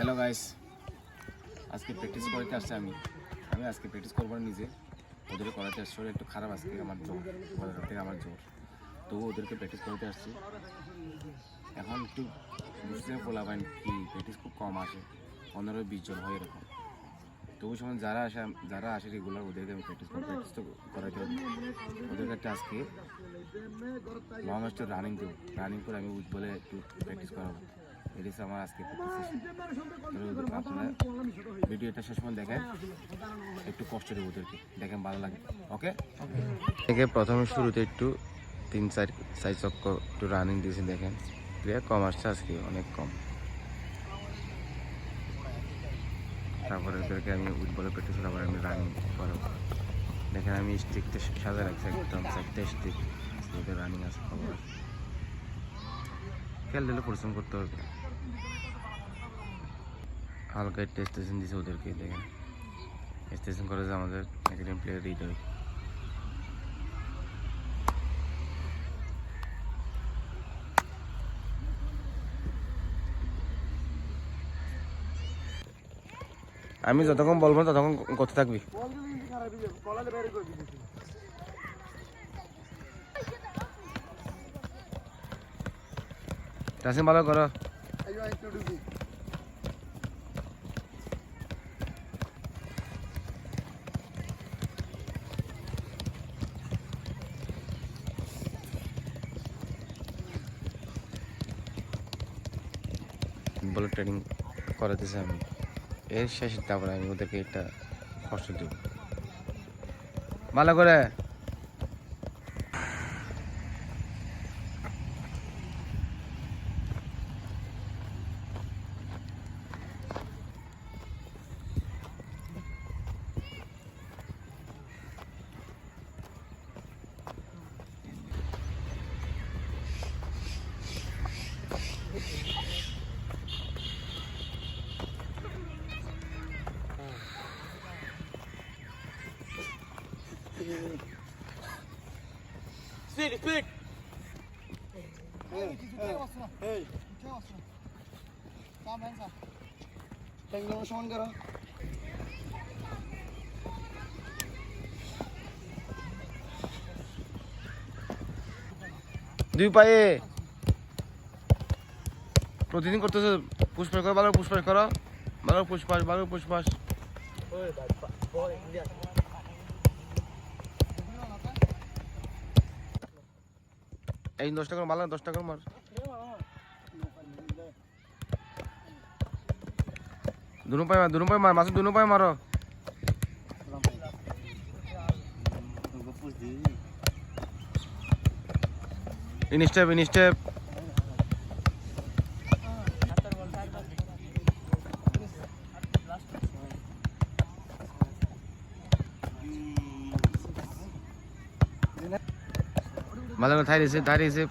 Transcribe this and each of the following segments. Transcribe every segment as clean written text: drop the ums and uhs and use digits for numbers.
Hello guys, আজকে practice করতে আসছি আমি আজকে প্র্যাকটিস করবো না নিজে, ওদের করাতে আসছি। শরীর একটু খারাপ, আজকে আমার জোর ওদের থেকে আমার জোর, তবু ওদেরকে প্র্যাকটিস করতে আসছি। এখন একটু বুঝতে পোলাবেন কি প্র্যাকটিস খুব কম আসে, 15-20 জন হয় এরকম। তবু সময় যারা আসে রেগুলার ওদেরকে আমি প্র্যাকটিস তো করাতে হবে। ওদেরকে একটা আজকে লং স্টেপ রানিং করে আমি বলে একটু প্র্যাকটিস করাবো। এটি আমার আজকে আপনারা ভিডিওটা শেষ পর্যন্ত দেখেন, একটু কষ্ট দেবো ওদেরকে, দেখেন ভালো লাগে। ওকে দেখে প্রথমে শুরুতে একটু 3-4 চক্কর একটু রানিং দিয়েছি, দেখেন ক্লিয়ার কম আসছে আজকে, অনেক কম। তারপরে ওদেরকে আমি উইথবলে প্র্যাকটিস করে আবার আমি রানিং করাবো। দেখেন আমি স্টিকটা সাজা রাখছি, একদম 4টা স্টিক ওদের রানিং আছে। খবর খেয়াল দিলে পরিশ্রম করতে হবে। হালকা স্টেশন দিয়েছে ওদেরকে, দেখেন স্টেশন করে যে আমাদের একাডেমি প্লেয়ার রিড হয়। আমি যতক্ষণ বলবো ততক্ষণ করতে থাকবি। টাসিম ভালো করো। বলে ট্রেনিং করাতেছি আমি, এর শেষে তারপরে আমি ওদেরকে একটা কষ্ট দেব ভালো করে। Speed! Hey! Tinggal saan ka? দুই পায়ে প্রতিদিন করতেছে, পুষ্পাস করো, ভালো পুষ্পাস করো, ভালো পুষ্পাস। এই 10 টাকা মারলাম, 10 টাকা মার। দুনো পায়ে মার, মাসুদ দুনো পায়ে মারো। ইন স্টেপ ভালো করে থাই রিসিভ।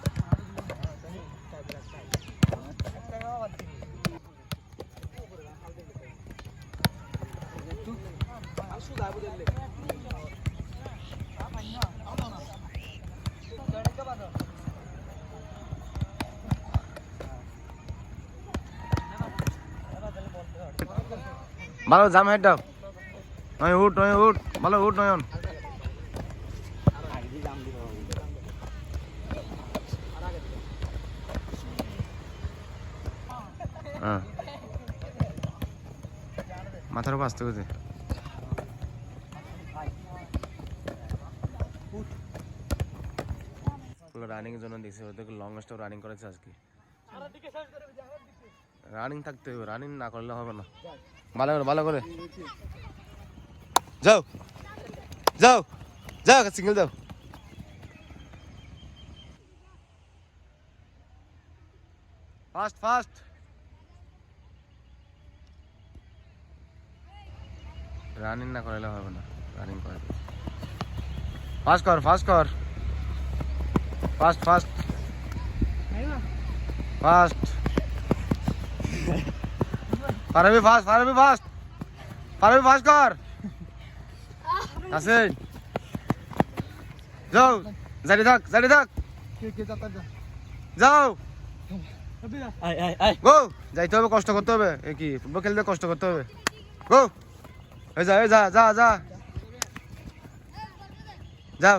ভালো জাম হেড দাও, নয় উঠ ভালো উঠ নয়ন। মাথার উপর আসতে গেছে। রানিং এর জন্য দেখছি ওদেরকে লং স্টপ রানিং করেছে আজকে। রানিং থাকতে হবে, রানিং না করলে হবে না। ভালো করে যাও সিঙ্গেল যাও। ফাস্ট রানিং না করলে হবে না, রানিং করে ফাস্ট কর ফাস্ট পারবি ফাস্ট কর। আসেন যাও, জারি থাক যাও। গো যাইতে হবে, কষ্ট করতে হবে। এ কি ফুটবল খেলতে কষ্ট করতে হবে। গো এই যা যা যা যা যাও।